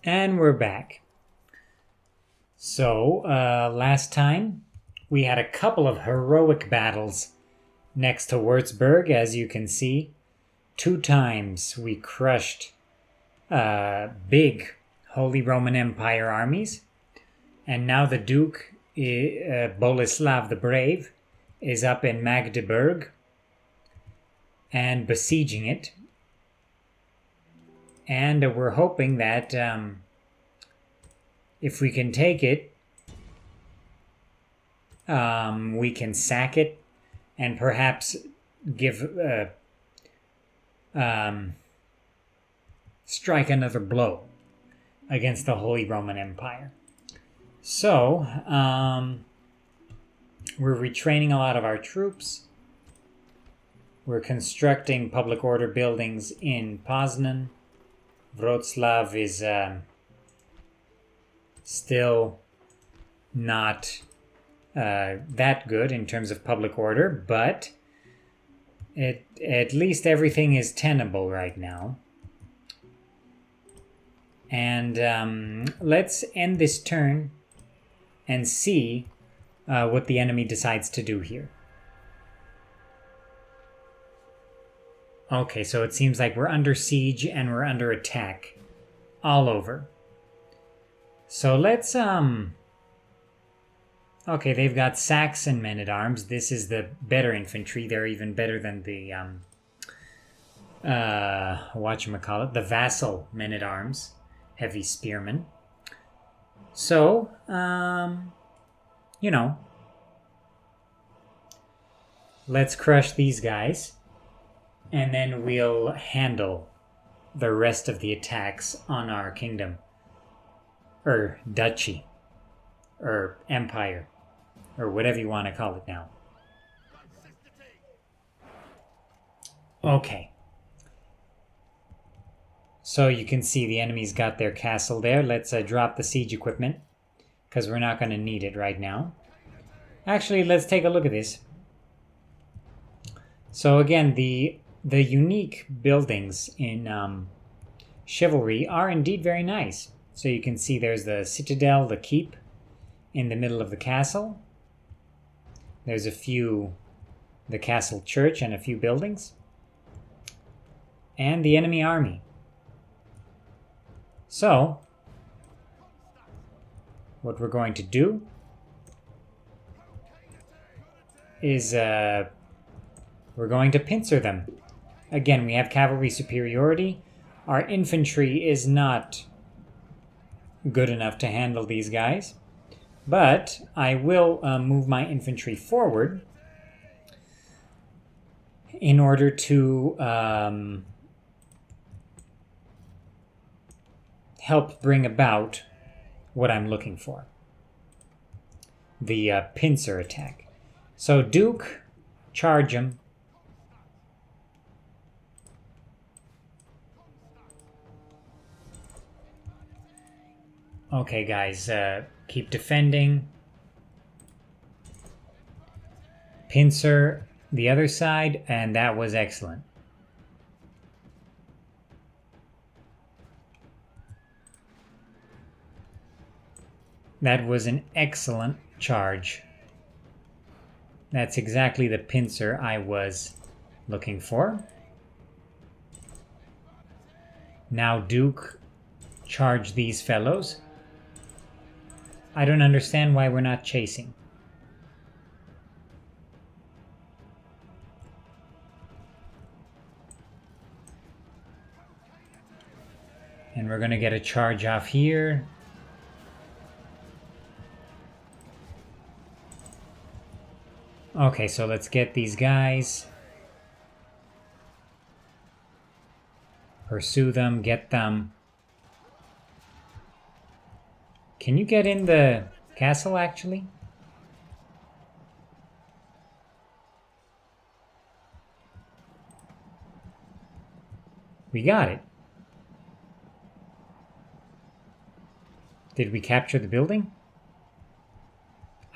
And we're back. So, last time we had a couple of heroic battles next to Wurzburg, as you can see. 2 times we crushed big Holy Roman Empire armies. And now the Duke Boleslav the Brave is up in Magdeburg and besieging it. And we're hoping that if we can take it, we can sack it and perhaps give strike another blow against the Holy Roman Empire. So, we're retraining a lot of our troops. We're constructing public order buildings in Poznan. Wroclaw is still not that good in terms of public order, but at least everything is tenable right now. And let's end this turn and see what the enemy decides to do here. Okay, so it seems like we're under siege and we're under attack all over. So let's okay, they've got Saxon men-at-arms. This is the better infantry. They're even better than the whatchamacallit, the vassal men-at-arms, heavy spearmen. So, you know, let's crush these guys, and then we'll handle the rest of the attacks on our kingdom, or duchy, or empire, or whatever you want to call it now. Okay. So you can see the enemy's got their castle there. Let's drop the siege equipment, because we're not going to need it right now. Actually, let's take a look at this. So again, the unique buildings in Chivalry are indeed very nice. So you can see there's the citadel, the keep, in the middle of the castle. There's the castle church and a few buildings. And the enemy army. So, what we're going to do is we're going to pincer them. Again, we have cavalry superiority. Our infantry is not good enough to handle these guys. But I will move my infantry forward in order to help bring about what I'm looking for. The pincer attack. So Duke, charge him. Okay, guys, keep defending. Pincer the other side, and that was excellent. That was an excellent charge. That's exactly the pincer I was looking for. Now Duke, charge these fellows. I don't understand why we're not chasing. And we're going to get a charge off here. Okay, so let's get these guys. Pursue them, get them. Can you get in the castle, actually? We got it. Did we capture the building?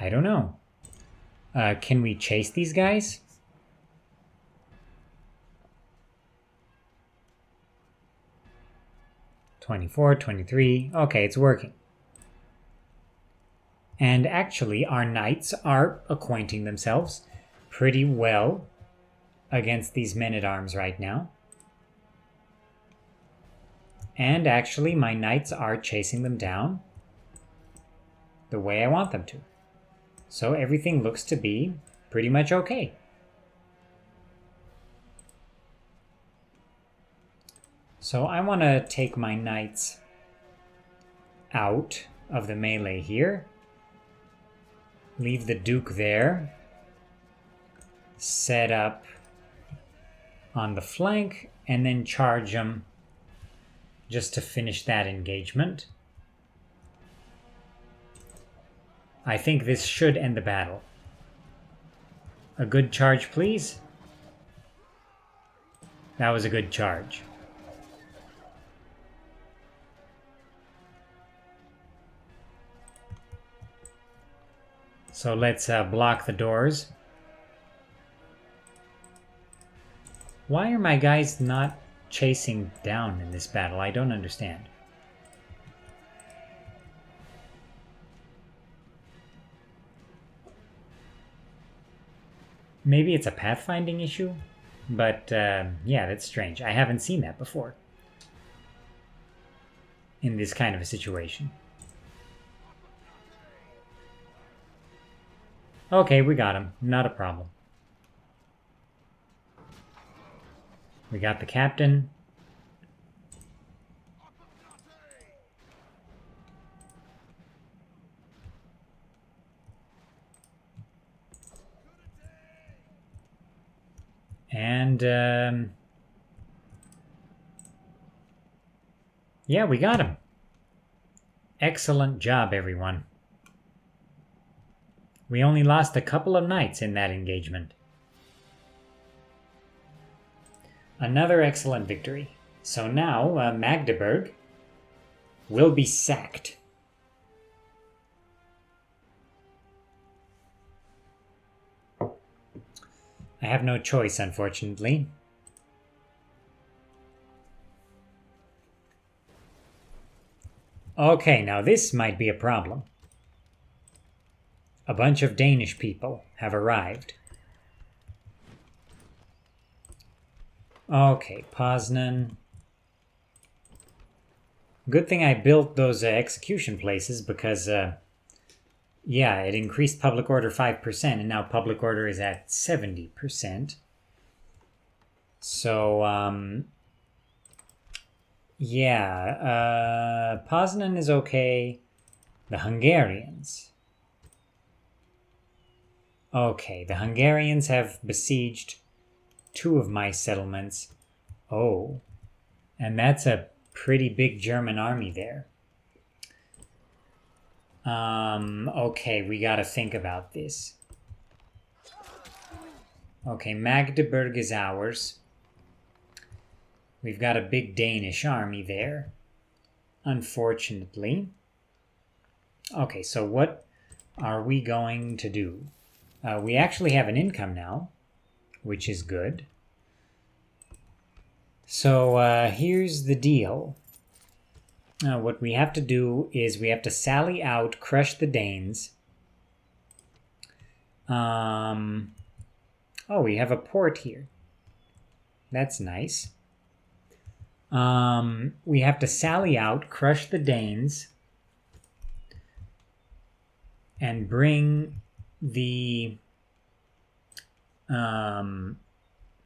I don't know. Can we chase these guys? 24, 23. Okay, it's working. And actually, our knights are acquainting themselves pretty well against these men-at-arms right now. And actually, my knights are chasing them down the way I want them to. So everything looks to be pretty much okay. So I want to take my knights out of the melee here. Leave the Duke there. Set up on the flank and then charge them just to finish that engagement. I think this should end the battle. A good charge, please. That was a good charge. So let's block the doors. Why are my guys not chasing down in this battle? I don't understand. Maybe it's a pathfinding issue? But yeah, that's strange. I haven't seen that before in this kind of a situation. Okay, we got him. Not a problem. We got the captain. And yeah, we got him. Excellent job, everyone. We only lost a couple of knights in that engagement. Another excellent victory. So now Magdeburg will be sacked. I have no choice, unfortunately. Okay, now this might be a problem. A bunch of Danish people have arrived. Okay, Poznan. Good thing I built those execution places because, yeah, it increased public order 5%, and now public order is at 70%. So, yeah, Poznan is okay. The Hungarians. Okay, the Hungarians have besieged 2 of my settlements. Oh, and that's a pretty big German army there. Okay, we gotta think about this. Okay, Magdeburg is ours. We've got a big Danish army there, unfortunately. Okay, so what are we going to do? We actually have an income now, which is good. So here's the deal. What we have to do is we have to sally out, crush the Danes. Oh, we have a port here. That's nice. We have to sally out, crush the Danes, and bring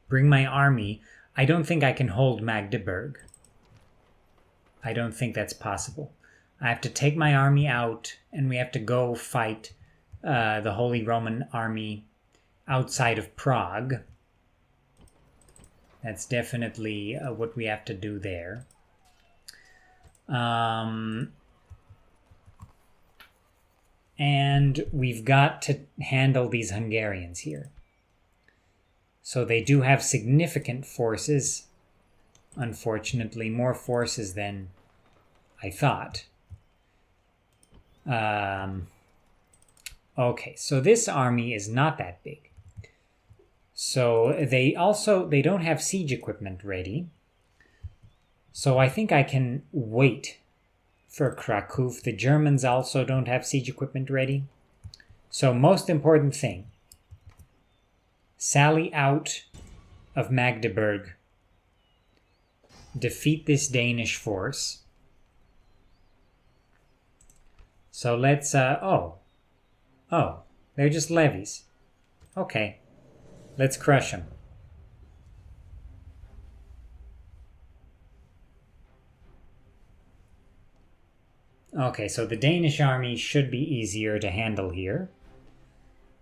my army. I don't think I can hold Magdeburg. I don't think that's possible. I have to take my army out, and we have to go fight the Holy Roman Army outside of Prague. That's definitely what we have to do there. And we've got to handle these Hungarians here. So they do have significant forces. Unfortunately, more forces than I thought. Okay, so this army is not that big. So they don't have siege equipment ready. So I think I can wait for Krakow. The Germans also don't have siege equipment ready. So most important thing, sally out of Magdeburg, defeat this Danish force. So let's, oh, they're just levies. Okay, let's crush them. Okay, so the Danish army should be easier to handle here.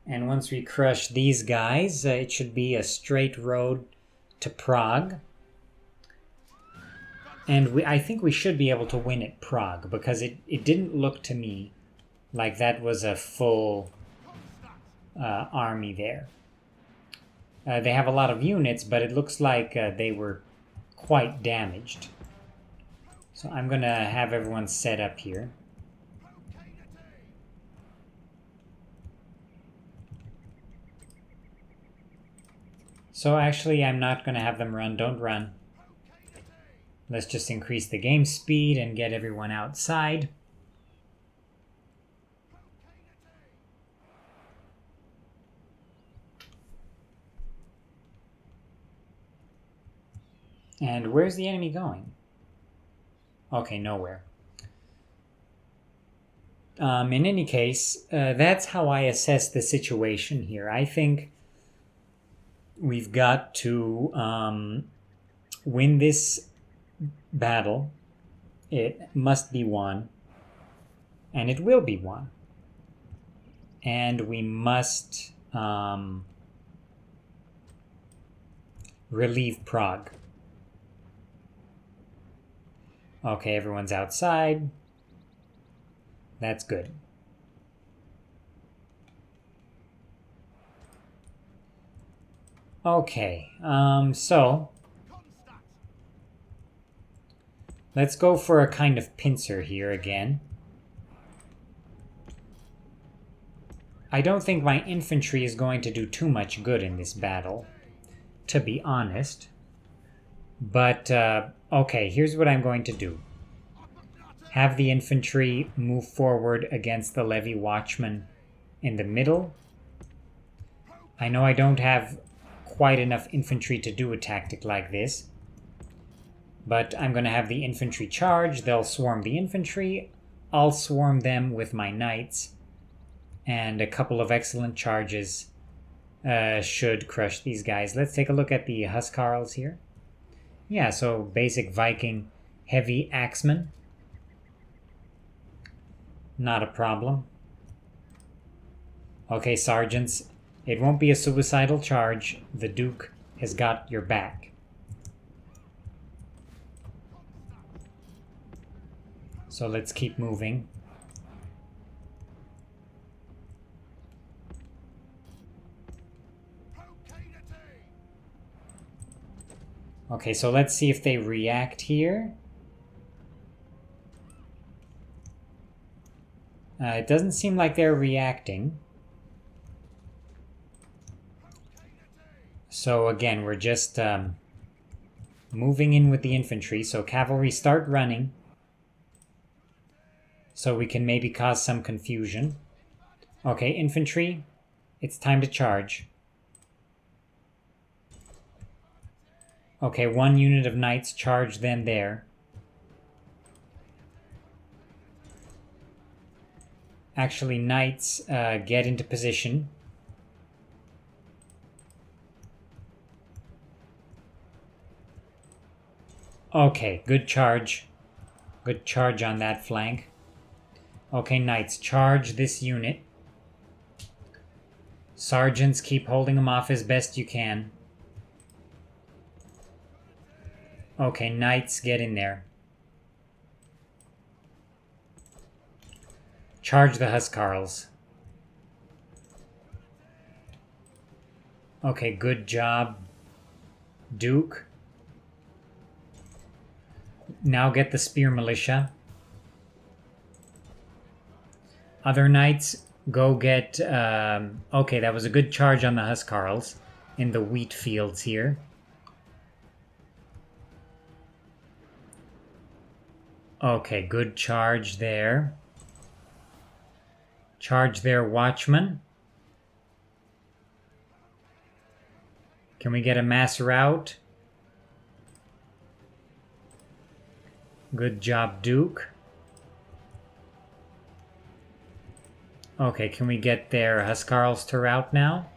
And once we crush these guys, it should be a straight road to Prague. And I think we should be able to win at Prague, because it didn't look to me like that was a full army there. They have a lot of units, but it looks like they were quite damaged. So I'm going to have everyone set up here. So actually, I'm not going to have them run. Don't run. Let's just increase the game speed and get everyone outside. And where's the enemy going? Okay, nowhere. In any case, that's how I assess the situation here. I think we've got to win this battle. It must be won. And it will be won. And we must relieve Prague. Okay, everyone's outside. That's good. Okay, so let's go for a kind of pincer here again. I don't think my infantry is going to do too much good in this battle, to be honest. But, okay, here's what I'm going to do. Have the infantry move forward against the levy watchman in the middle. I know I don't have quite enough infantry to do a tactic like this, but I'm going to have the infantry charge. They'll swarm the infantry. I'll swarm them with my knights, and a couple of excellent charges should crush these guys. Let's take a look at the Huscarls here. Yeah, so basic Viking heavy axemen. Not a problem. Okay, sergeants, it won't be a suicidal charge. The Duke has got your back. So let's keep moving. Okay, so let's see if they react here. It doesn't seem like they're reacting. So again, we're just moving in with the infantry. So cavalry, start running. So we can maybe cause some confusion. Okay, infantry, it's time to charge. Okay, one unit of knights charge then there. Actually, knights get into position. Okay, good charge. Good charge on that flank. Okay, knights, charge this unit. Sergeants, keep holding them off as best you can. Okay, knights, get in there. Charge the Huscarls. Okay, good job, Duke. Now get the spear militia. Other knights, go get... okay, that was a good charge on the Huscarls in the wheat fields here. Okay, good charge there. Charge there, watchman. Can we get a mass rout? Good job, Duke. Okay, can we get their Huscarls to rout now?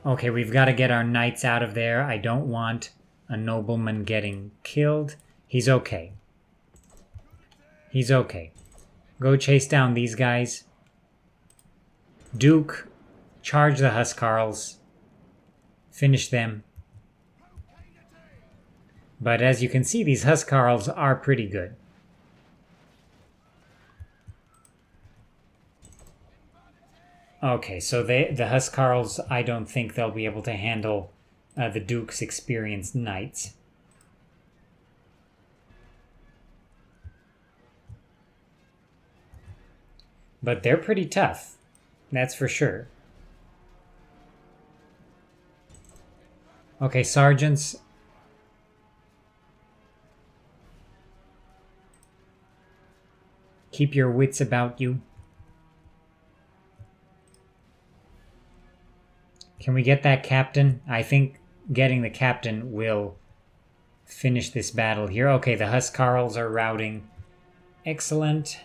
Okay, we've got to get our knights out of there. I don't want a nobleman getting killed. He's okay. He's okay. Go chase down these guys. Duke, charge the Huscarls. Finish them. But as you can see, these Huscarls are pretty good. Okay, so the Huscarls, I don't think they'll be able to handle the Duke's experienced knights. But they're pretty tough, that's for sure. Okay, sergeants. Keep your wits about you. Can we get that captain? I think getting the captain will finish this battle here. Okay, the Huscarls are routing. Excellent.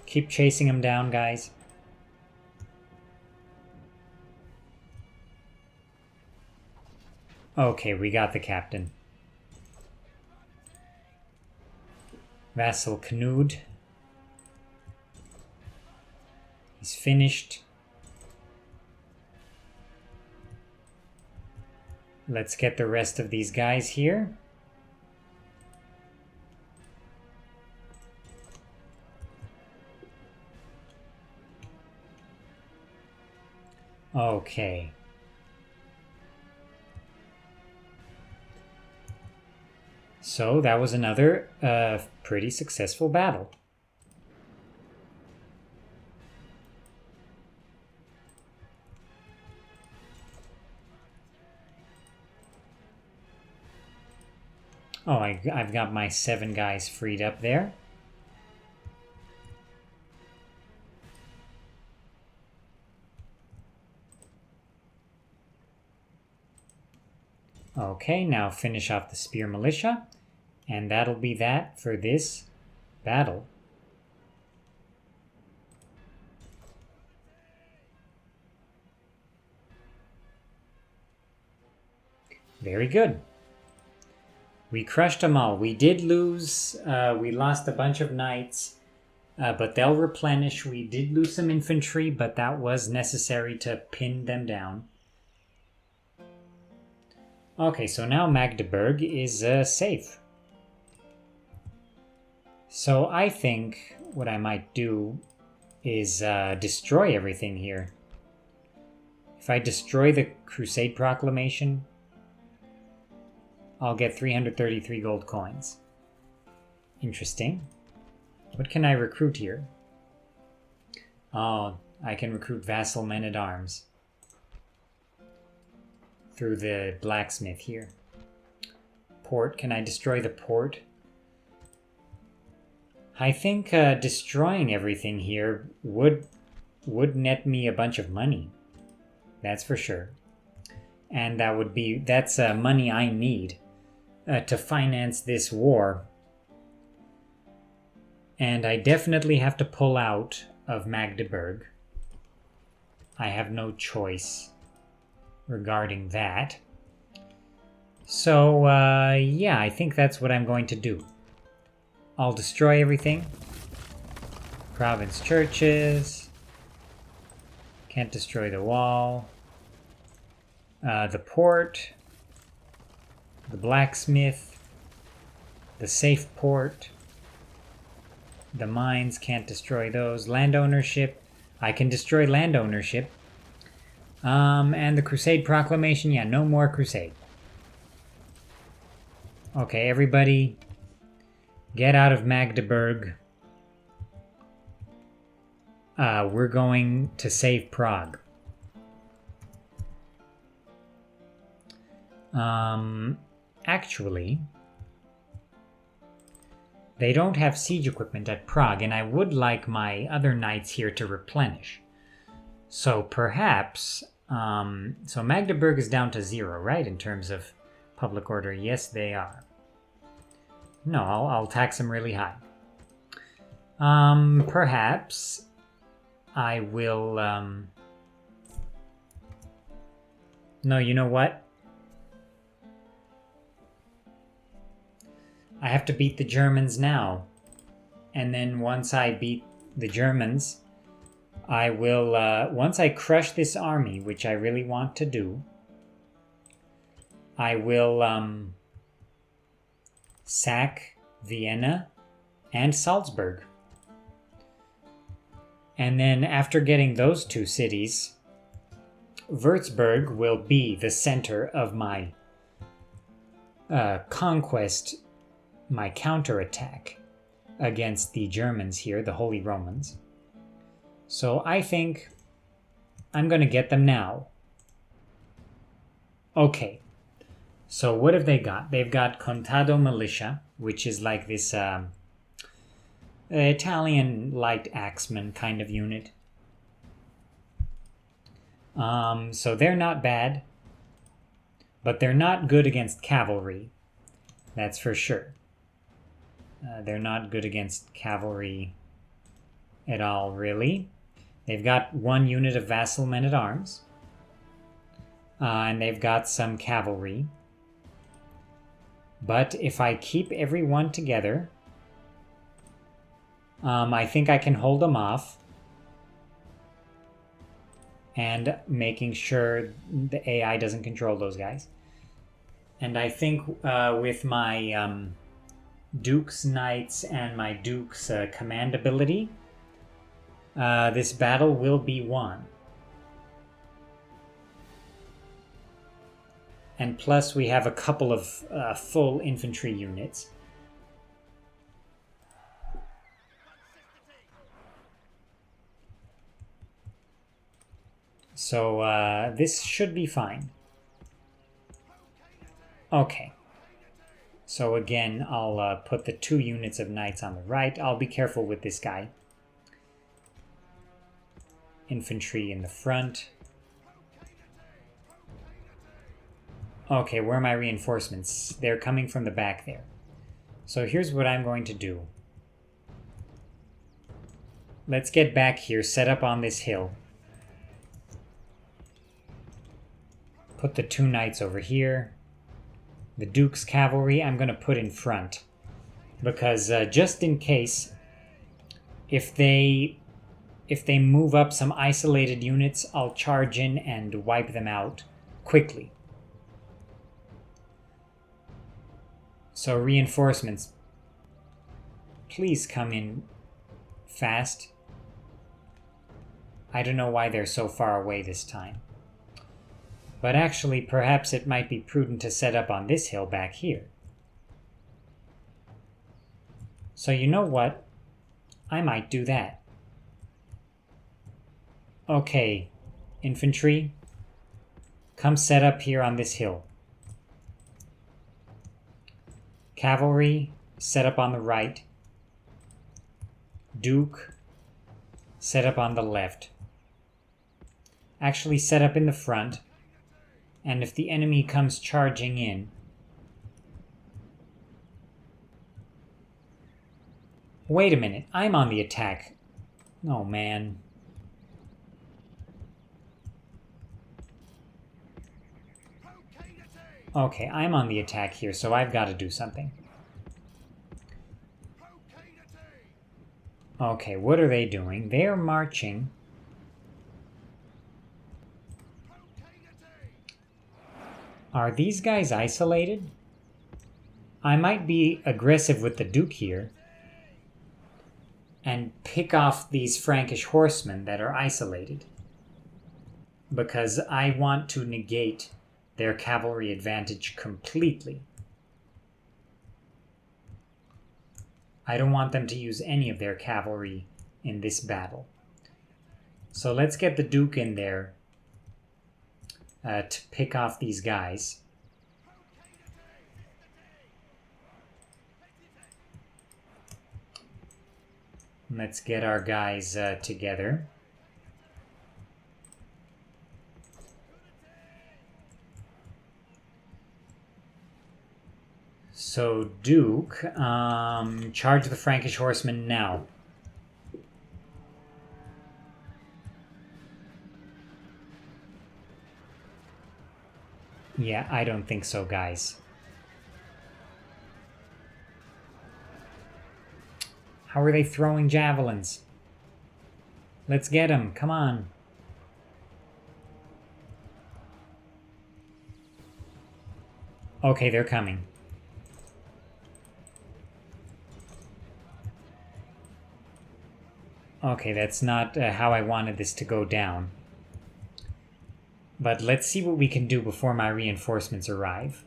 Keep chasing them down, guys. Okay, we got the captain. Vassal Knud. He's finished. Let's get the rest of these guys here. Okay. So that was another pretty successful battle. Oh, I've got my 7 guys freed up there. Okay, now finish off the spear militia, and that'll be that for this battle. Very good. We crushed them all. We did lose, we lost a bunch of knights, but they'll replenish. We did lose some infantry, but that was necessary to pin them down. Okay, so now Magdeburg is safe. So I think what I might do is destroy everything here. If I destroy the Crusade Proclamation, I'll get 333 gold coins. Interesting. What can I recruit here? Oh, I can recruit vassal men-at-arms through the blacksmith here. Port, can I destroy the port? I think destroying everything here would net me a bunch of money. That's for sure. And that's money I need to finance this war. And I definitely have to pull out of Magdeburg. I have no choice regarding that. So, yeah, I think that's what I'm going to do. I'll destroy everything. Province churches. Can't destroy the wall. The port. The blacksmith. The safe port. The mines, can't destroy those. Land ownership. I can destroy land ownership. And the Crusade Proclamation, yeah, no more Crusade. Okay, everybody get out of Magdeburg. We're going to save Prague. Actually, they don't have siege equipment at Prague, and I would like my other knights here to replenish. So perhaps, so Magdeburg is down to 0, right, in terms of public order? Yes, they are. No, I'll tax them really high. Perhaps I will, no, you know what? I have to beat the Germans now. And then once I beat the Germans, I will, once I crush this army, which I really want to do, I will sack Vienna and Salzburg. And then after getting those two cities, Wurzburg will be the center of my conquest, my counterattack against the Germans here, the Holy Romans. So I think I'm going to get them now. Okay, so what have they got? They've got Contado Militia, which is like this Italian light axeman kind of unit. So they're not bad, but they're not good against cavalry. That's for sure. They're not good against cavalry at all, really. They've got one unit of vassal men-at-arms. And they've got some cavalry. But if I keep everyone together, I think I can hold them off. And making sure the AI doesn't control those guys. And I think with my Duke's Knights and my Duke's command ability, this battle will be won. And plus we have a couple of full infantry units. So this should be fine. Okay. So again, I'll put the 2 units of knights on the right. I'll be careful with this guy. Infantry in the front. Okay, where are my reinforcements? They're coming from the back there. So here's what I'm going to do. Let's get back here, set up on this hill. Put the 2 knights over here. The Duke's cavalry I'm going to put in front. Because just in case, if they move up some isolated units, I'll charge in and wipe them out quickly. So reinforcements, please come in fast. I don't know why they're so far away this time. But actually, perhaps it might be prudent to set up on this hill back here. So you know what? I might do that. Okay, infantry, come set up here on this hill. Cavalry, set up on the right. Duke, set up on the left. Actually, set up in the front. And if the enemy comes charging in, wait a minute, I'm on the attack. Oh, man. Okay, I'm on the attack here, so I've got to do something. Okay, what are they doing? They are marching. Are these guys isolated? I might be aggressive with the Duke here and pick off these Frankish horsemen that are isolated, because I want to negate their cavalry advantage completely. I don't want them to use any of their cavalry in this battle. So let's get the Duke in there to pick off these guys. Let's get our guys together. So, Duke, charge the Frankish horsemen now. Yeah, I don't think so, guys. How are they throwing javelins? Let's get them. Come on. Okay, they're coming. Okay, that's not how I wanted this to go down. But let's see what we can do before my reinforcements arrive.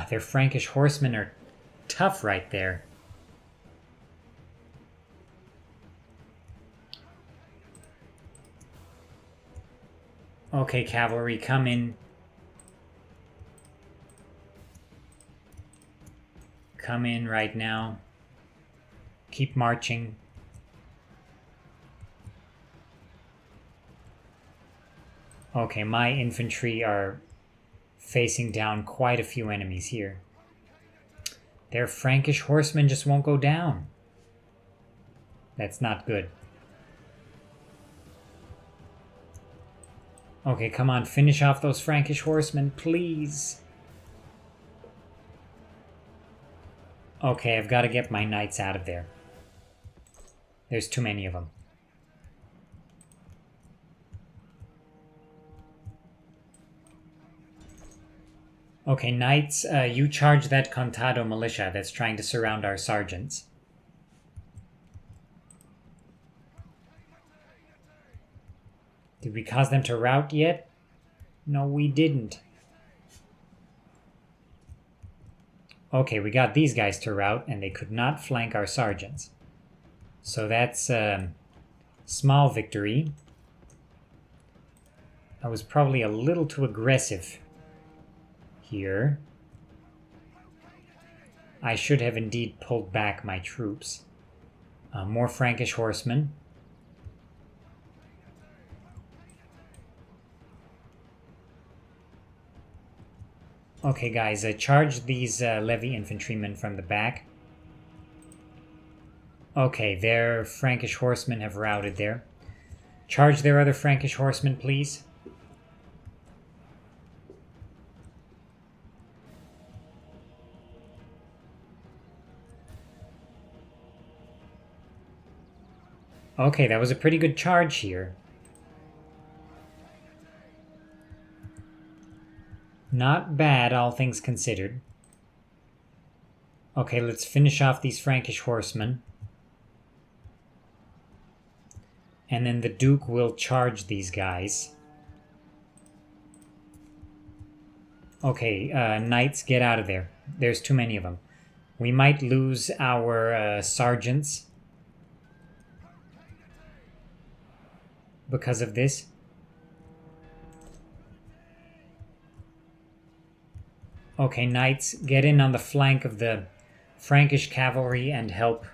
Their Frankish horsemen are tough right there. Okay, cavalry, come in. Come in right now. Keep marching. Okay, my infantry are facing down quite a few enemies here. Their Frankish horsemen just won't go down. That's not good. Okay, come on, finish off those Frankish horsemen, please. Okay, I've got to get my knights out of there. There's too many of them. Okay, knights, you charge that Contado militia that's trying to surround our sergeants. Did we cause them to rout yet? No, we didn't. Okay, we got these guys to rout, and they could not flank our sergeants. So that's a small victory. I was probably a little too aggressive here. I should have indeed pulled back my troops. More Frankish horsemen. Okay, guys, charge these levy infantrymen from the back. Okay, their Frankish horsemen have routed there. Charge their other Frankish horsemen, please. Okay, that was a pretty good charge here. Not bad, all things considered. Okay, let's finish off these Frankish horsemen. And then the Duke will charge these guys. Okay, knights, get out of there. There's too many of them. We might lose our sergeants because of this. Okay, knights, get in on the flank of the Frankish cavalry and help.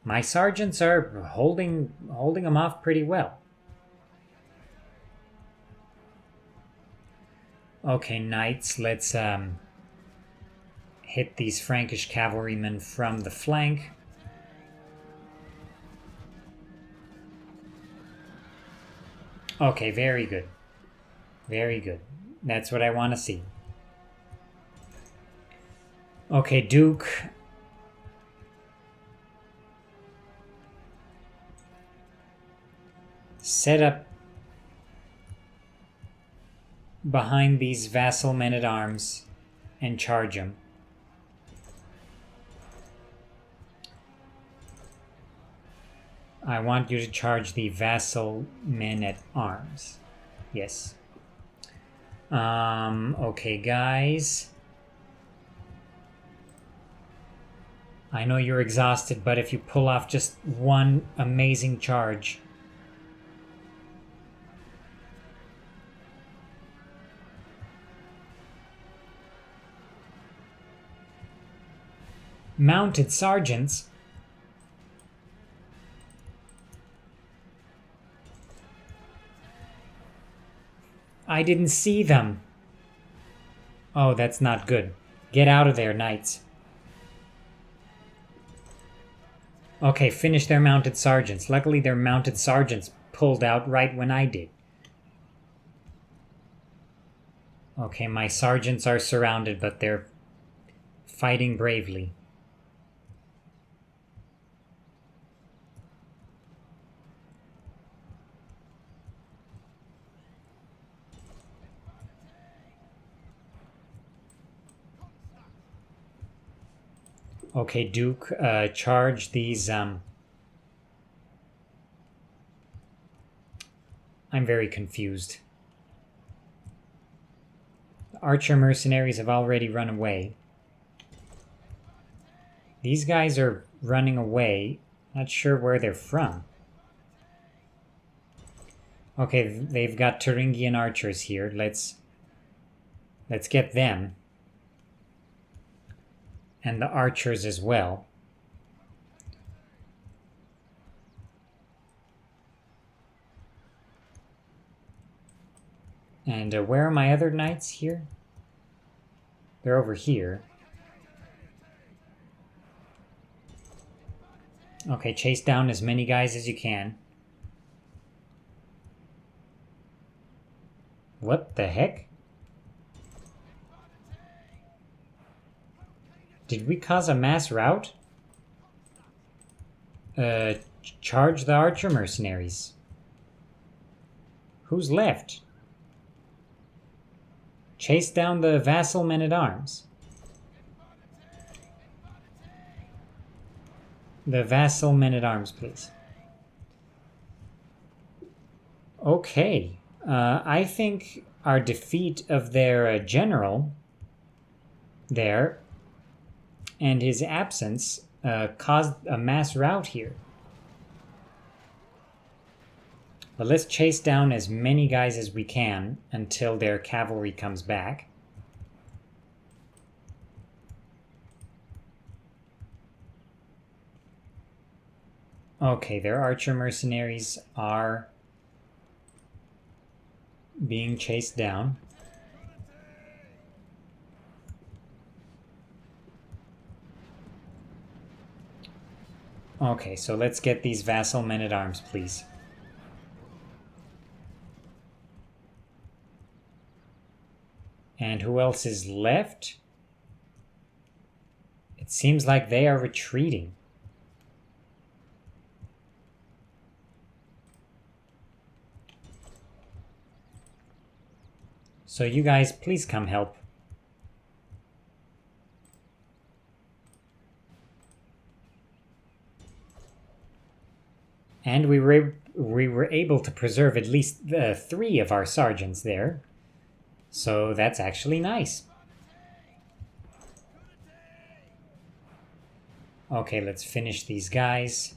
My sergeants are holding them off pretty well. Okay, knights, let's hit these Frankish cavalrymen from the flank. Okay, very good. Very good. That's what I want to see. Okay, Duke. Set up behind these vassal men-at-arms and charge them. I want you to charge the vassal men-at-arms. Yes. Okay, guys. I know you're exhausted, but if you pull off just one amazing charge. mounted sergeants. I didn't see them. Oh, that's not good. Get out of there, knights. Okay, finish their mounted sergeants. Luckily, their mounted sergeants pulled out right when I did. Okay, my sergeants are surrounded, but they're fighting bravely. Okay, Duke, charge these, I'm very confused. The archer mercenaries have already run away. These guys are running away. Not sure where they're from. Okay, they've got Thuringian archers here. Let's get them. And the archers as well. And where are my other knights here? They're over here. Okay, chase down as many guys as you can. What the heck? Did we cause a mass rout? Charge the archer mercenaries. Who's left? Chase down the vassal men-at-arms. The vassal men-at-arms, please. Okay. I think our defeat of their general there and his absence caused a mass rout here. But let's chase down as many guys as we can until their cavalry comes back. Okay, their archer mercenaries are being chased down. Okay, so let's get these vassal men-at-arms, please. And who else is left? It seems like they are retreating. So you guys, please come help. And we were able to preserve at least 3 of our sergeants there. So that's actually nice. Okay, let's finish these guys.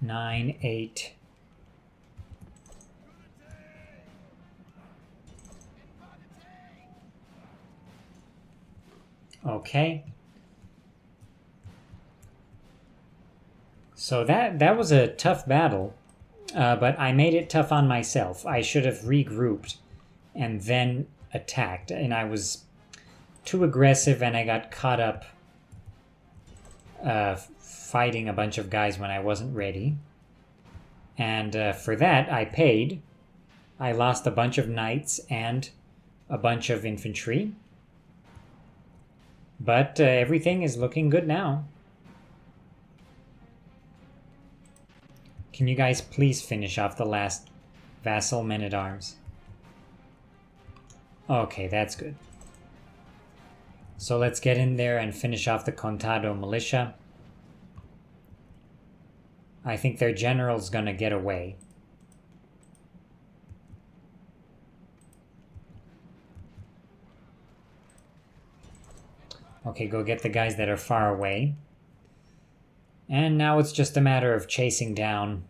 Nine, 8. Okay. So that was a tough battle. But I made it tough on myself. I should have regrouped and then attacked. And I was too aggressive and I got caught up fighting a bunch of guys when I wasn't ready. And for that, I paid. I lost a bunch of knights and a bunch of infantry. But everything is looking good now. Can you guys please finish off the last vassal men-at-arms? Okay, that's good. So let's get in there and finish off the Contado militia. I think their general's gonna get away. Okay, go get the guys that are far away. And now it's just a matter of chasing down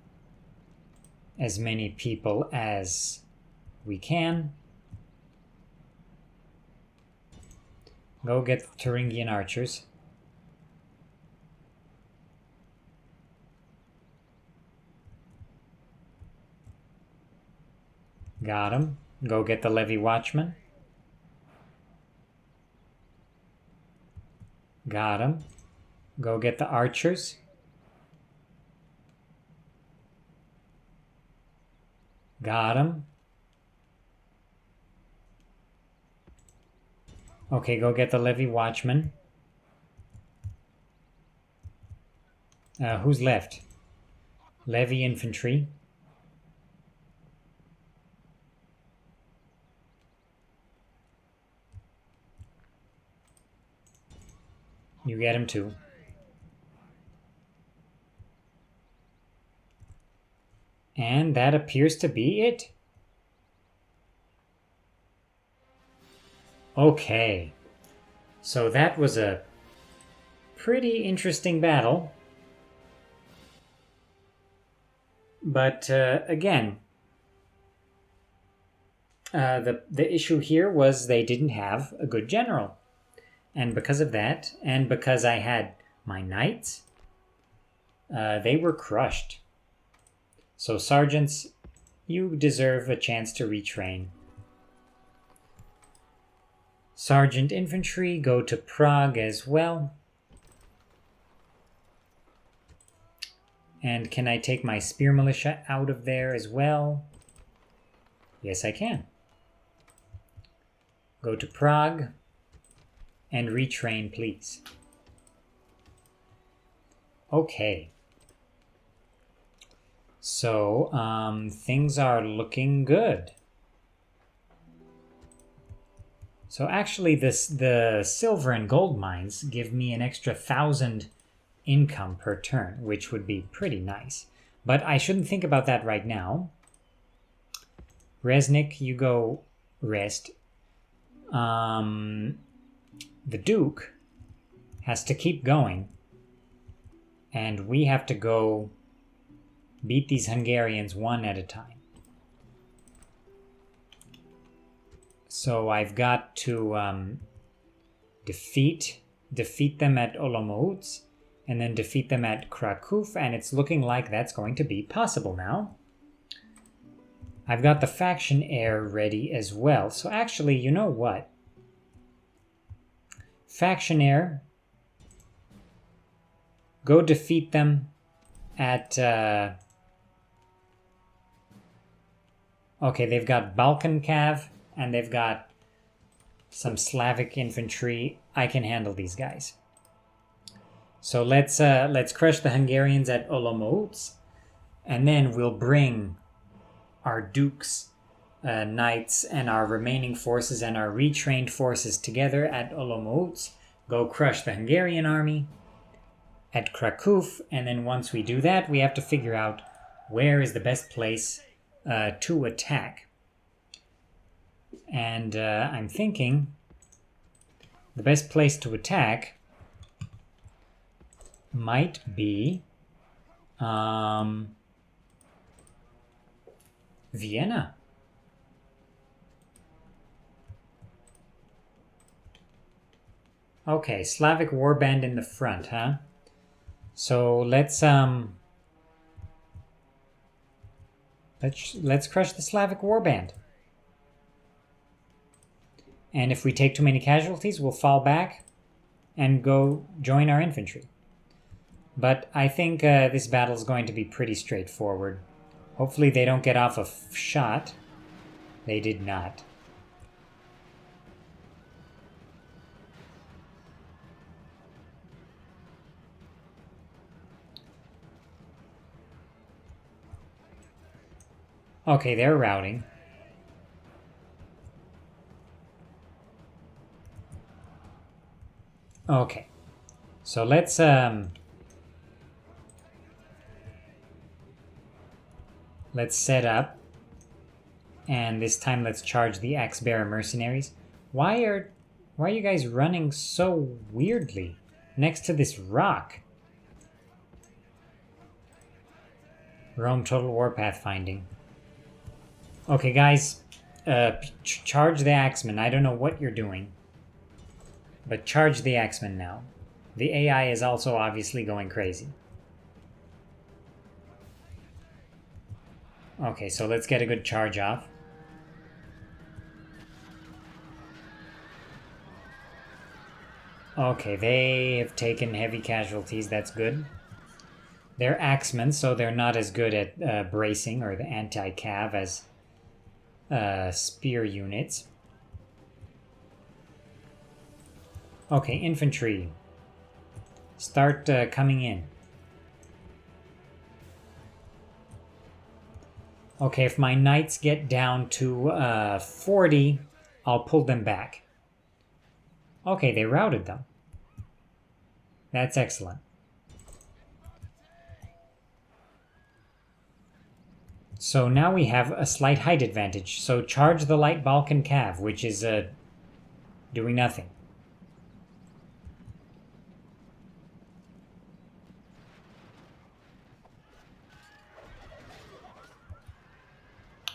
as many people as we can. Go get the Thuringian archers. Got him. Go get the levy watchman. Got him. Go get the archers. Got him. Okay, go get the levy watchman. Who's left? Levy infantry. You get him too. And that appears to be it. Okay. So that was a pretty interesting battle. But again, the issue here was they didn't have a good general. And because of that, and because I had my knights, they were crushed. So sergeants, you deserve a chance to retrain. Sergeant infantry, go to Prague as well. And can I take my spear militia out of there as well? Yes, I can. Go to Prague and retrain, please. Okay. So, things are looking good. So actually the silver and gold mines give me an extra 1,000 income per turn, which would be pretty nice. But I shouldn't think about that right now. Resnik, you go rest. The Duke has to keep going. And we have to go beat these Hungarians one at a time. So I've got to defeat them at Olomouc, and then defeat them at Krakow, and it's looking like that's going to be possible now. I've got the faction heir ready as well. So actually, you know what? Faction heir, go defeat them at... okay, they've got Balkan Cav, and they've got some Slavic infantry. I can handle these guys. So let's crush the Hungarians at Olomouc, and then we'll bring our dukes, knights, and our remaining forces and our retrained forces together at Olomouc. Go crush the Hungarian army at Krakow, and then once we do that, we have to figure out where is the best place to attack. And I'm thinking the best place to attack might be Vienna. Okay, Slavic warband in the front, huh? So let's crush the Slavic warband. And if we take too many casualties, we'll fall back and go join our infantry. But I think this battle is going to be pretty straightforward. Hopefully they don't get off a shot. They did not. Okay, they're routing. Okay, so let's set up, and this time let's charge the axe-bearer mercenaries. Why are you guys running so weirdly next to this rock? Rome Total War Pathfinding. Okay, guys, charge the axemen. I don't know what you're doing. But charge the axemen now. The AI is also obviously going crazy. Okay, so let's get a good charge off. Okay, they have taken heavy casualties, that's good. They're axemen, so they're not as good at bracing or the anti-cav as spear units. Okay, infantry. Start coming in. Okay, if my knights get down to 40, I'll pull them back. Okay, they routed them. That's excellent. So now we have a slight height advantage. So charge the light Balkan cav, which is doing nothing.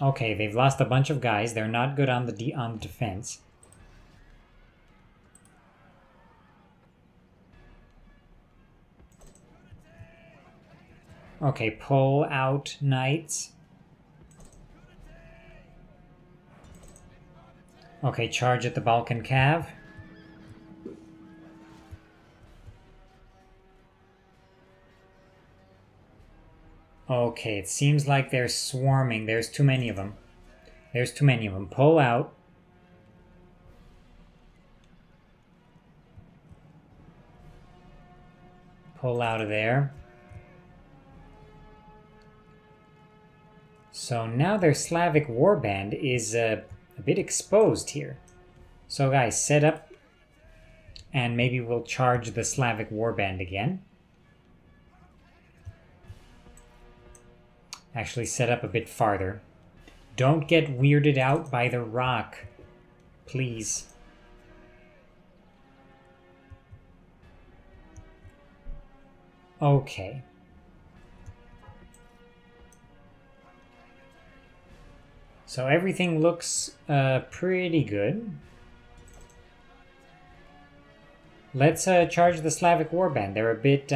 Okay, they've lost a bunch of guys. They're not good on the defense. Okay, pull out knights. Okay, charge at the Balkan cav. Okay, it seems like they're swarming. There's too many of them. There's too many of them. Pull out. Pull out of there. So now their Slavic warband is a bit exposed here. So guys, set up and maybe we'll charge the Slavic warband again. Actually set up a bit farther. Don't get weirded out by the rock, please. Okay. So everything looks pretty good. Let's charge the Slavic warband. They're a bit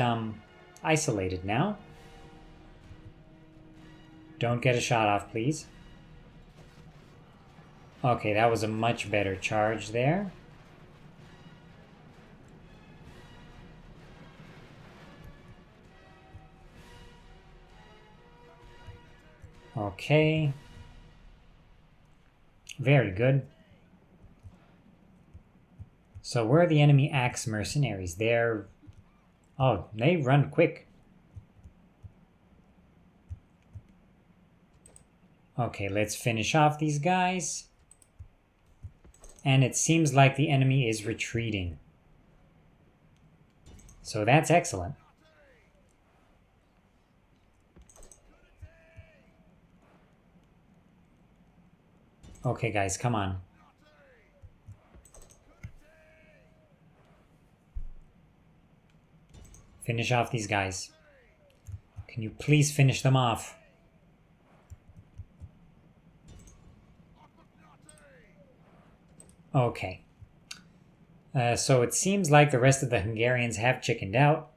isolated now. Don't get a shot off, please. Okay, that was a much better charge there. Okay. Very good. So where are the enemy axe mercenaries? They're... Oh, they run quick. Okay, let's finish off these guys. And it seems like the enemy is retreating. So that's excellent. Okay, guys, come on. Finish off these guys. Can you please finish them off? Okay. So it seems like the rest of the Hungarians have chickened out.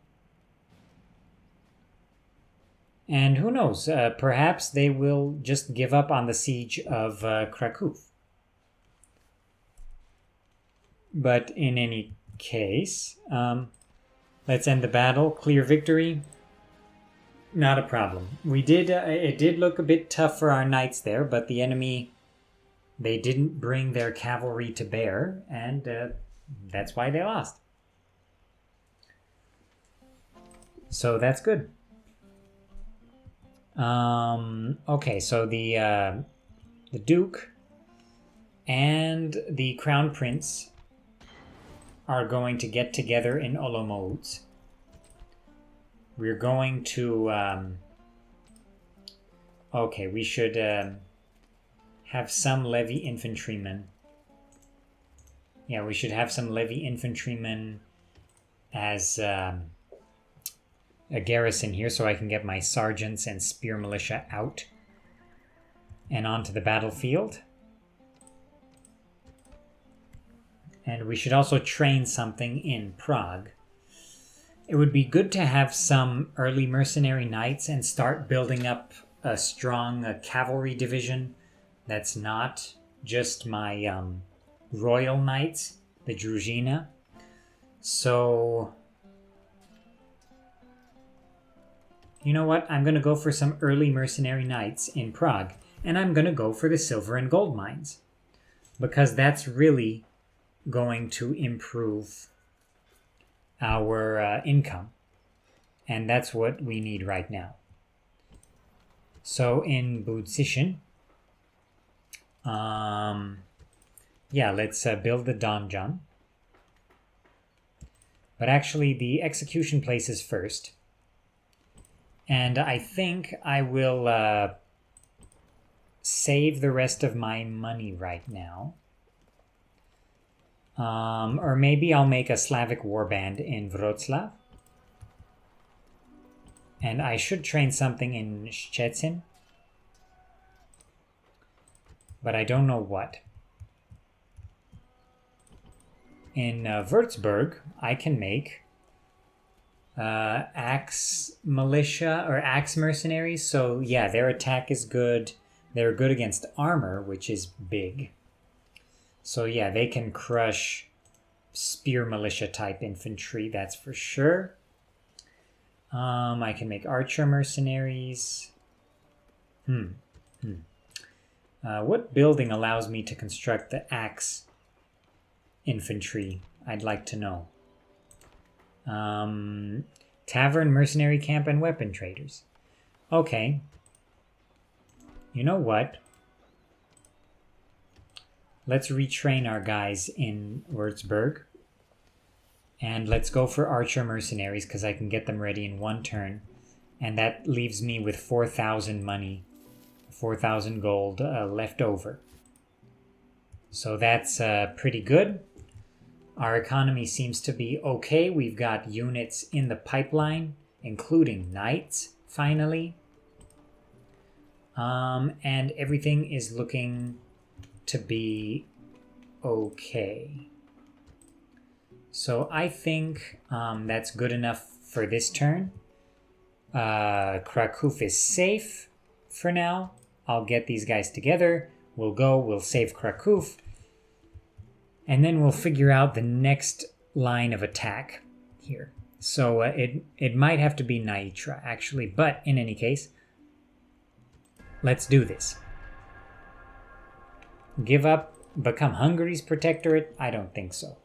And who knows, perhaps they will just give up on the siege of Krakow. But in any case, let's end the battle. Clear victory. Not a problem. We did. It did look a bit tough for our knights there, but the enemy, they didn't bring their cavalry to bear, and that's why they lost. So that's good. Okay, so the Duke and the Crown Prince are going to get together in Olomouc. We're going to... okay, we should have some levy infantrymen. Yeah, we should have some levy infantrymen as a garrison here so I can get my sergeants and spear militia out and onto the battlefield. And we should also train something in Prague. It would be good to have some early mercenary knights and start building up a strong cavalry division that's not just my royal knights, the Druzhina. So, you know what? I'm going to go for some early mercenary knights in Prague, and I'm going to go for the silver and gold mines, because that's really going to improve our income, and that's what we need right now. So in Budzishin, yeah, let's build the donjon. But actually, the execution place is first. And I think I will save the rest of my money right now. Or maybe I'll make a Slavic warband in Wroclaw. And I should train something in Szczecin. But I don't know what. In Wurzburg, I can make axe militia or axe mercenaries. So yeah, their attack is good. They're good against armor, which is big. So yeah, they can crush spear militia type infantry, that's for sure. I can make archer mercenaries. What building allows me to construct the axe infantry? I'd like to know. Tavern, mercenary camp, and weapon traders. Okay. You know what? Let's retrain our guys in Wurzburg. And let's go for archer mercenaries, because I can get them ready in one turn. And that leaves me with 4,000 money, 4,000 gold left over. So that's pretty good. Our economy seems to be okay. We've got units in the pipeline, including knights, finally. And everything is looking to be okay. So I think that's good enough for this turn. Krakow is safe for now. I'll get these guys together. We'll save Krakow. And then we'll figure out the next line of attack here. So it might have to be Naitra, actually. But in any case, let's do this. Give up, become Hungary's protectorate? I don't think so.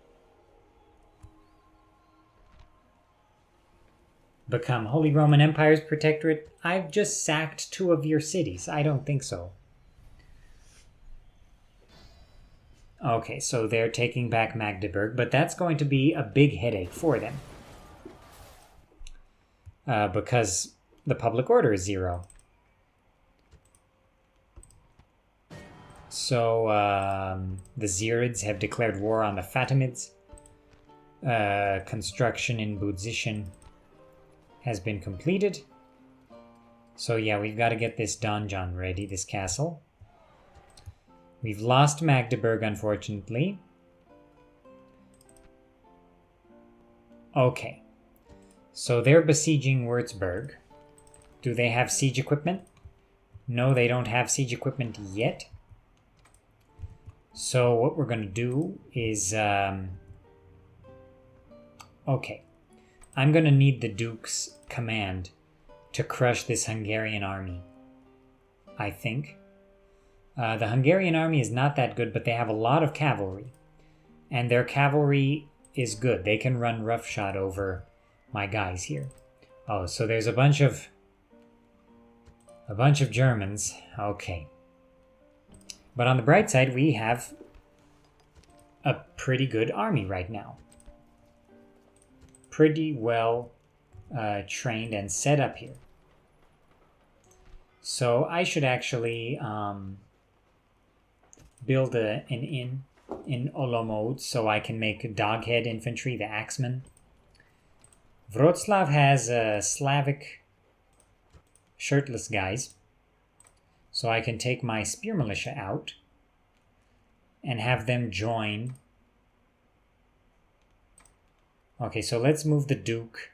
Become Holy Roman Empire's protectorate? I've just sacked 2 of your cities. I don't think so. Okay, so they're taking back Magdeburg, but that's going to be a big headache for them. Because the public order is 0. So the Zirids have declared war on the Fatimids. Construction in Budzishin has been completed. So yeah, we've got to get this donjon ready, this castle. We've lost Magdeburg, unfortunately. Okay. So they're besieging Wurzburg. Do they have siege equipment? No, they don't have siege equipment yet. So what we're going to do is... okay. I'm going to need the Duke's command to crush this Hungarian army, I think. The Hungarian army is not that good, but they have a lot of cavalry. And their cavalry is good. They can run roughshod over my guys here. Oh, so there's a bunch of Germans. Okay. But on the bright side, we have a pretty good army right now. Pretty well trained and set up here. So I should actually build an inn in Olomouc so I can make doghead infantry, the axemen. Wroclaw has Slavic shirtless guys, so I can take my spear militia out and have them join Okay, so let's move the Duke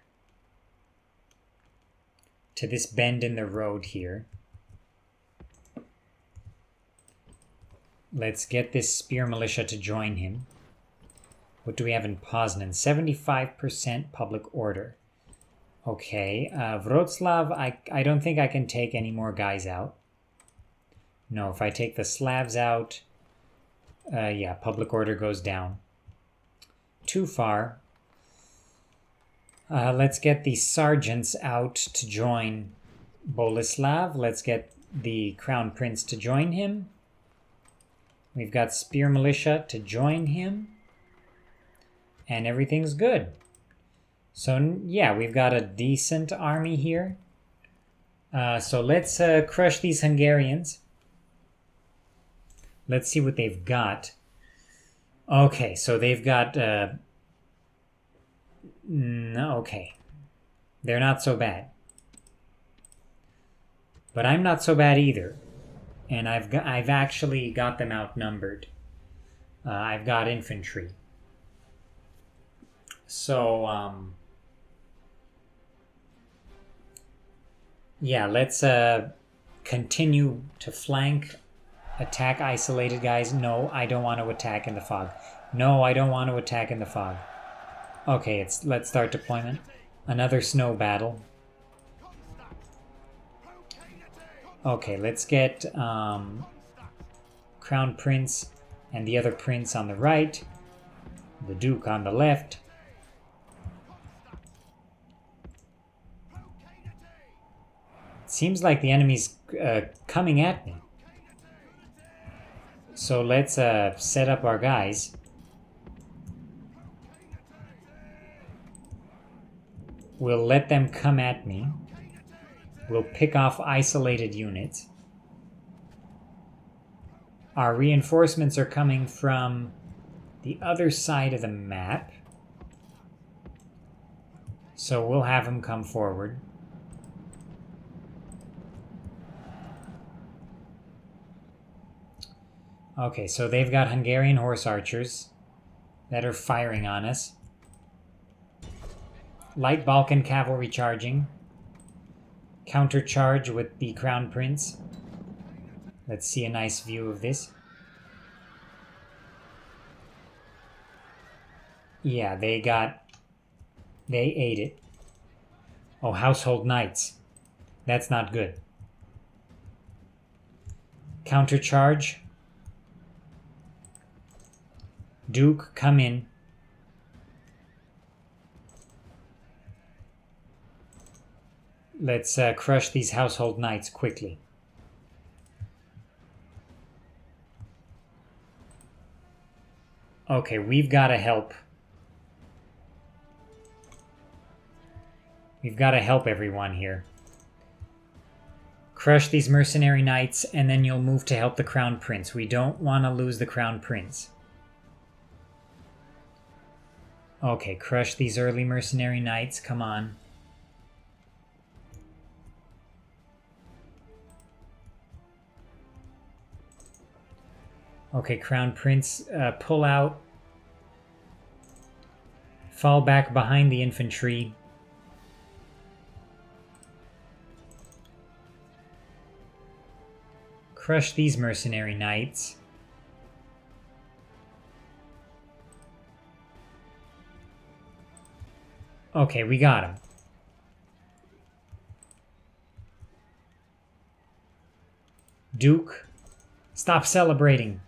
to this bend in the road here. Let's get this spear militia to join him. What do we have in Poznan? 75% public order. Okay, Wroclaw, I don't think I can take any more guys out. No, if I take the Slavs out, yeah, public order goes down. Too far. Let's get the sergeants out to join Boleslav. Let's get the Crown Prince to join him. We've got Spear Militia to join him. And everything's good. So, yeah, we've got a decent army here. So let's crush these Hungarians. Let's see what they've got. Okay, so they've got... no, okay. They're not so bad. But I'm not so bad either. And I've actually got them outnumbered. I've got infantry. So, yeah, let's continue to flank, attack isolated guys. No, I don't want to attack in the fog. No, I don't want to attack in the fog. Okay, let's start deployment. Another snow battle. Okay, let's get Crown Prince and the other prince on the right, the Duke on the left. It seems like the enemy's coming at me. So let's set up our guys. We'll let them come at me. We'll pick off isolated units. Our reinforcements are coming from the other side of the map. So we'll have them come forward. Okay, so they've got Hungarian horse archers that are firing on us. Light Balkan cavalry charging. Countercharge with the Crown Prince. Let's see a nice view of this. Yeah, they ate it. Oh, household knights. That's not good. Countercharge. Duke, come in. Let's crush these household knights quickly. Okay, we've got to help. We've got to help everyone here. Crush these mercenary knights, and then you'll move to help the Crown Prince. We don't want to lose the Crown Prince. Okay, crush these early mercenary knights. Come on. Okay, Crown Prince, pull out. Fall back behind the infantry. Crush these mercenary knights. Okay, we got him. Duke, stop celebrating.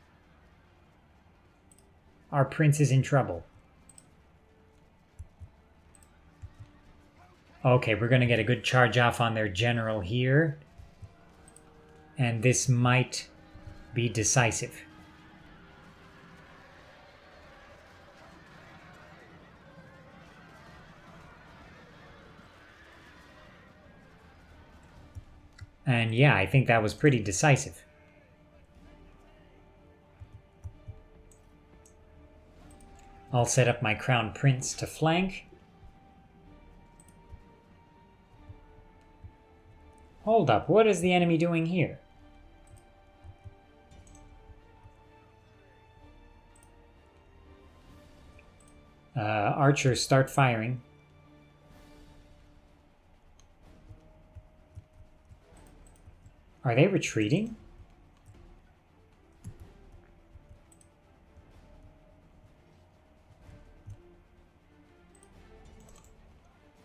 Our prince is in trouble. Okay, we're going to get a good charge off on their general here. And this might be decisive. And yeah, I think that was pretty decisive. I'll set up my Crown Prince to flank. Hold up, what is the enemy doing here? Archers, start firing. Are they retreating?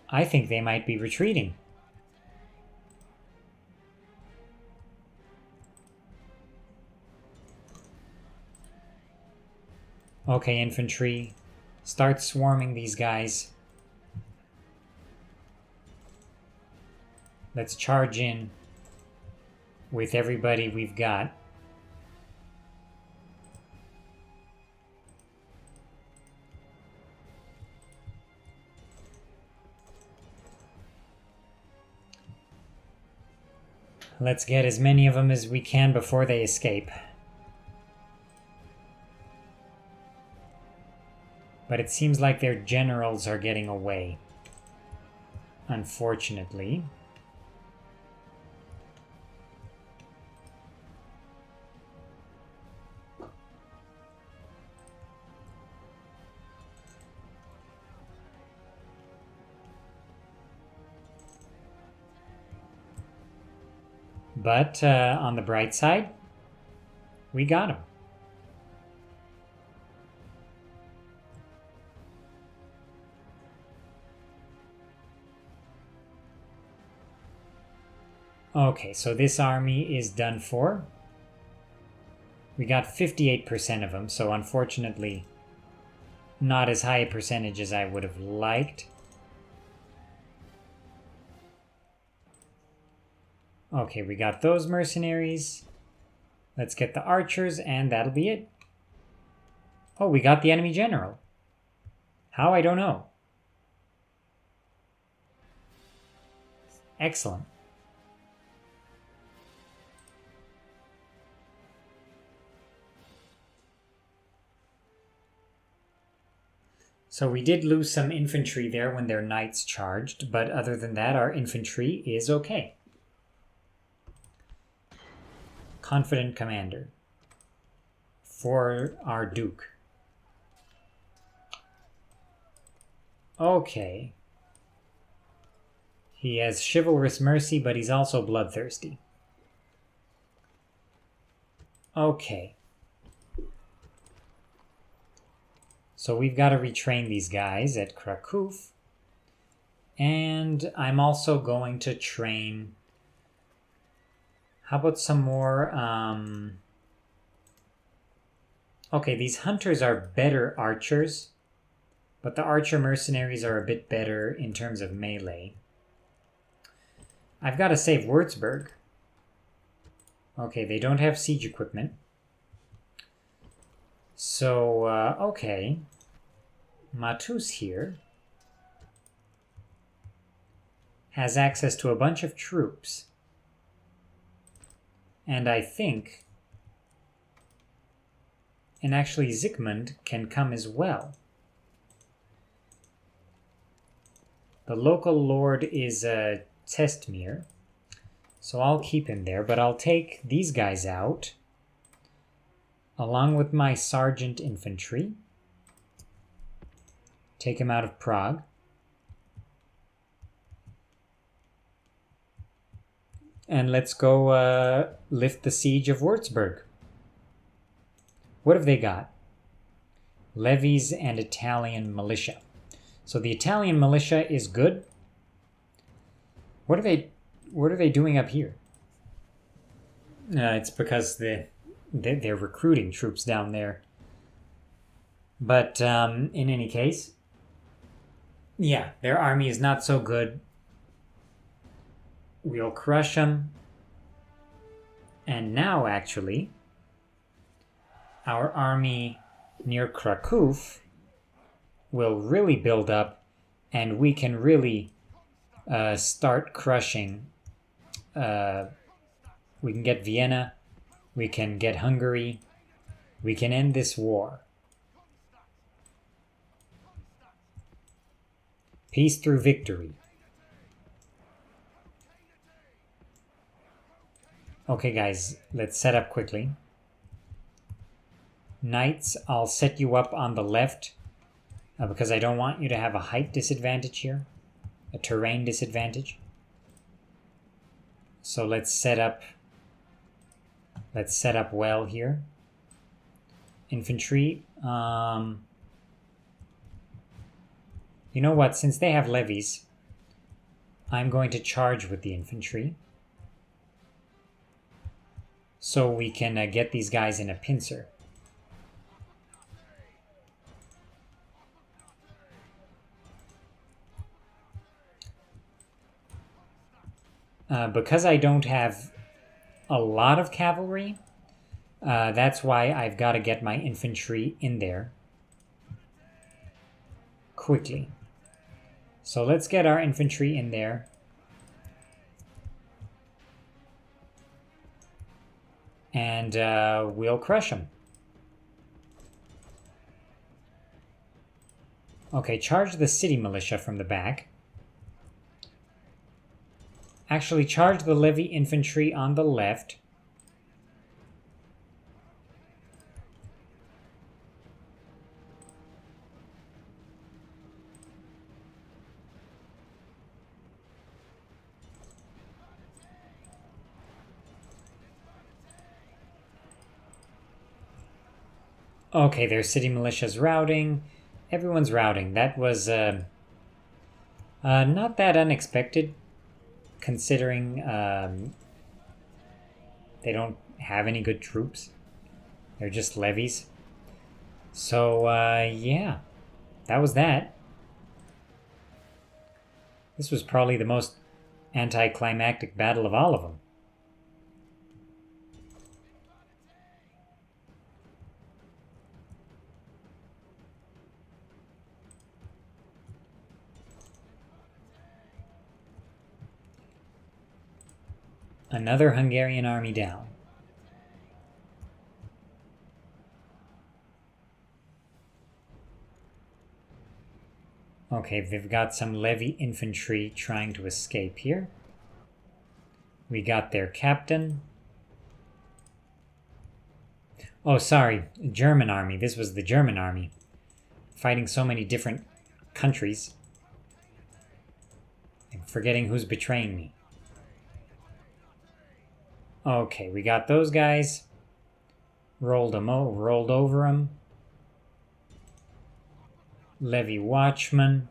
I think they might be retreating. Okay, infantry. Start swarming these guys. Let's charge in with everybody we've got. Let's get as many of them as we can before they escape. But it seems like their generals are getting away, unfortunately. But on the bright side, we got him. Okay, so this army is done for. We got 58% of them, so unfortunately not as high a percentage as I would have liked. Okay, we got those mercenaries. Let's get the archers, and that'll be it. Oh, we got the enemy general. How? I don't know. Excellent. So we did lose some infantry there when their knights charged, but other than that, our infantry is okay. Confident commander for our duke. Okay. He has chivalrous mercy, but he's also bloodthirsty. Okay. So we've got to retrain these guys at Krakow. And I'm also going to train... How about some more... Okay, these hunters are better archers, but the archer mercenaries are a bit better in terms of melee. I've got to save Wurzburg. Okay, they don't have siege equipment. So, okay. Matus here has access to a bunch of troops. And I think... And actually Zygmunt can come as well. The local lord is Testmir. So I'll keep him there, but I'll take these guys out along with my sergeant infantry. Take him out of Prague. And let's go lift the siege of Wurzburg. What have they got? Levies and Italian militia. So the Italian militia is good. What are they doing up here? It's because they're recruiting troops down there. But in any case, yeah, their army is not so good. We'll crush them. And now, actually, our army near Krakow will really build up, and we can really start crushing. We can get Vienna, we can get Hungary, we can end this war. Peace through victory. Okay guys, let's set up quickly. Knights, I'll set you up on the left because I don't want you to have a height disadvantage here, a terrain disadvantage. So let's set up well here. Infantry. You know what? Since they have levies, I'm going to charge with the infantry. So we can get these guys in a pincer. Because I don't have a lot of cavalry, that's why I've got to get my infantry in there quickly. So let's get our infantry in there. And we'll crush them. Okay, charge the city militia from the back. Actually, charge the levy infantry on the left. Okay, their city militia's routing. Everyone's routing. That was not that unexpected, considering they don't have any good troops. They're just levies. So, yeah, that was that. This was probably the most anticlimactic battle of all of them. Another Hungarian army down. Okay, they've got some levy infantry trying to escape here. We got their captain. Oh, sorry, German army. This was the German army. Fighting so many different countries. I'm forgetting who's betraying me. Okay, we got those guys. Rolled over them. Levy watchman.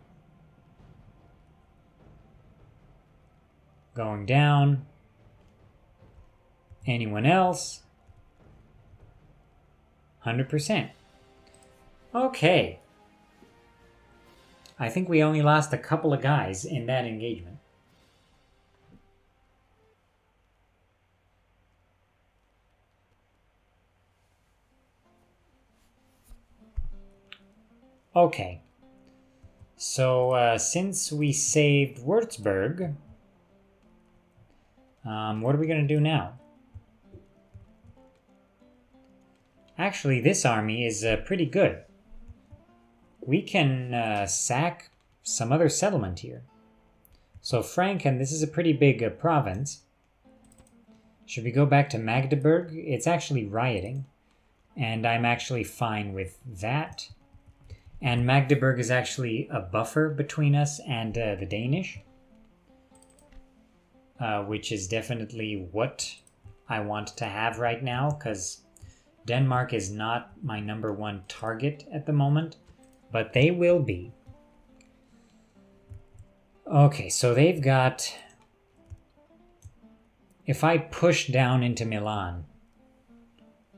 Going down. Anyone else? 100%. Okay. I think we only lost a couple of guys in that engagement. Okay, so since we saved Wurzburg, what are we going to do now? Actually, this army is pretty good. We can sack some other settlement here. So Franken, this is a pretty big province. Should we go back to Magdeburg? It's actually rioting, and I'm actually fine with that. And Magdeburg is actually a buffer between us and the Danish, which is definitely what I want to have right now, because Denmark is not my #1 target at the moment, but they will be. Okay, so they've got... If I push down into Milan,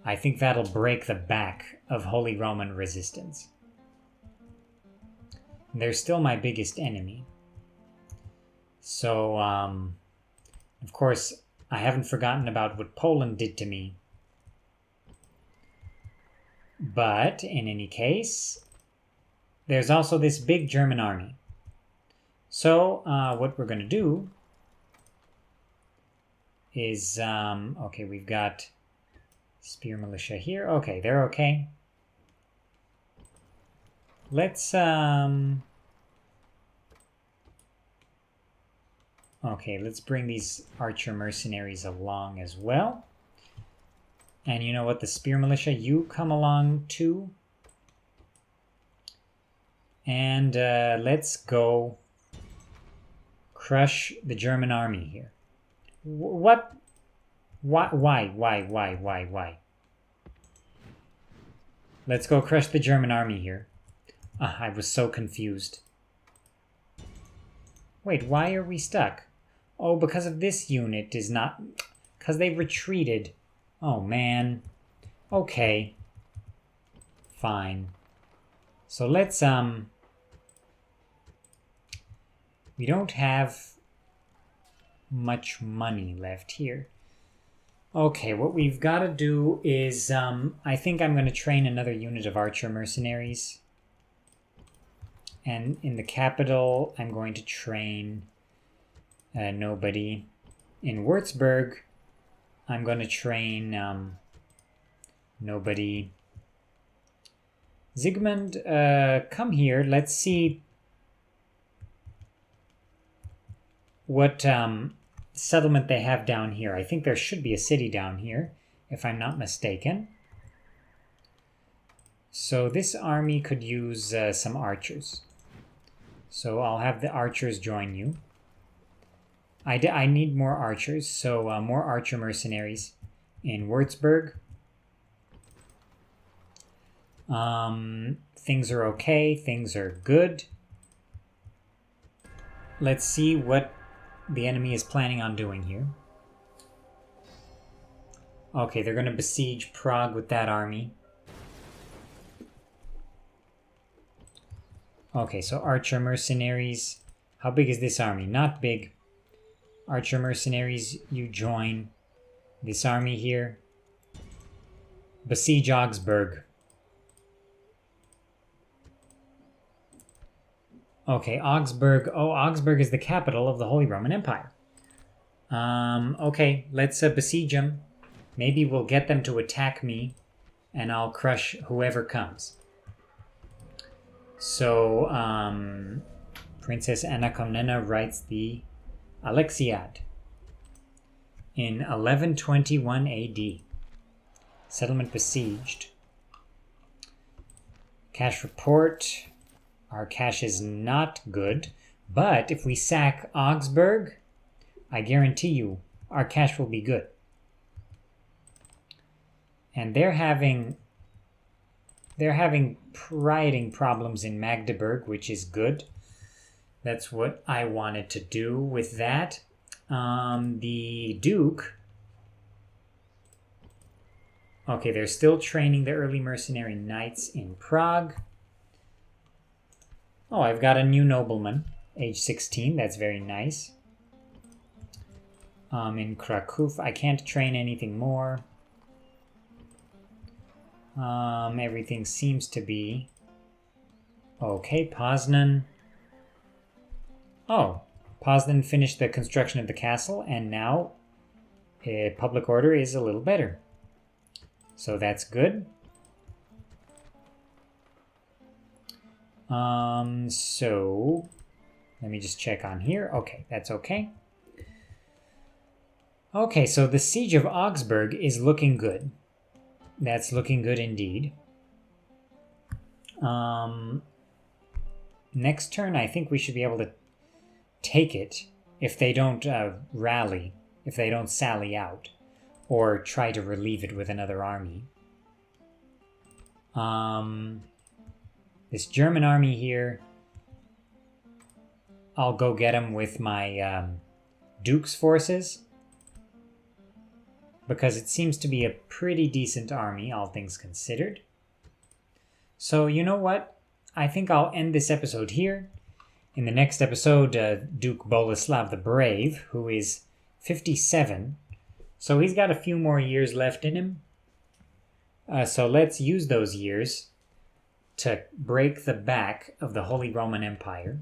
I think that'll break the back of Holy Roman resistance. They're still my biggest enemy. So, of course, I haven't forgotten about what Poland did to me. But, in any case, there's also this big German army. So, what we're going to do is, okay, we've got spear militia here. Okay, they're okay. Let's, okay, let's bring these archer mercenaries along as well. And you know what, the spear militia, you come along too. And let's go crush the German army here. What? Why? Let's go crush the German army here. I was so confused. Wait, why are we stuck? Oh, because of this unit is not... Because they retreated. Oh, man. Okay. Fine. So let's, we don't have much money left here. Okay, what we've got to do is, I think I'm going to train another unit of archer mercenaries. And in the capital, I'm going to train nobody. In Wurzburg, I'm going to train nobody. Zygmunt, come here. Let's see what settlement they have down here. I think there should be a city down here, if I'm not mistaken. So this army could use some archers. So I'll have the archers join you. I need more archers, so more archer mercenaries in Wurzburg. Things are okay, things are good. Let's see what the enemy is planning on doing here. Okay, they're going to besiege Prague with that army. Okay, so archer mercenaries. How big is this army? Not big. Archer mercenaries, you join this army here. Besiege Augsburg. Okay, Augsburg. Oh, Augsburg is the capital of the Holy Roman Empire. Okay, let's besiege them. Maybe we'll get them to attack me, and I'll crush whoever comes. So, Princess Anna Komnena writes the Alexiad in 1121 AD. Settlement besieged. Cash report. Our cash is not good, but if we sack Augsburg, I guarantee you our cash will be good. And they're having rioting problems in Magdeburg, which is good. That's what I wanted to do with that. The Duke... Okay, they're still training the early mercenary knights in Prague. Oh, I've got a new nobleman, age 16. That's very nice. In Krakow, I can't train anything more. Everything seems to be okay. Poznan. Oh, Poznan finished the construction of the castle, and now public order is a little better. So that's good. So let me just check on here. Okay, that's okay. Okay, so the siege of Augsburg is looking good. That's looking good indeed. Next turn, I think we should be able to take it if they don't rally, if they don't sally out, or try to relieve it with another army. This German army here, I'll go get them with my Duke's forces, because it seems to be a pretty decent army, all things considered. So, you know what? I think I'll end this episode here. In the next episode, Duke Boleslav the Brave, who is 57, so he's got a few more years left in him. So let's use those years to break the back of the Holy Roman Empire,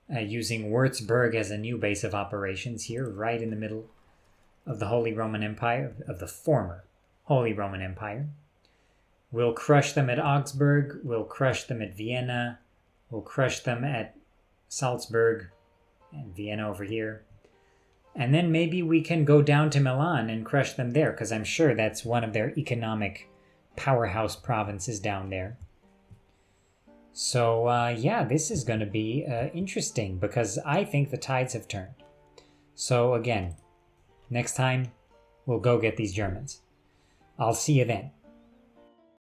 using Wurzburg as a new base of operations here, right in the middle of the Holy Roman Empire, of the former Holy Roman Empire. We'll crush them at Augsburg, we'll crush them at Vienna, we'll crush them at Salzburg, and Vienna over here. And then maybe we can go down to Milan and crush them there, because I'm sure that's one of their economic powerhouse provinces down there. So yeah, this is going to be interesting because I think the tides have turned. So again, next time we'll go get these Germans. I'll see you then.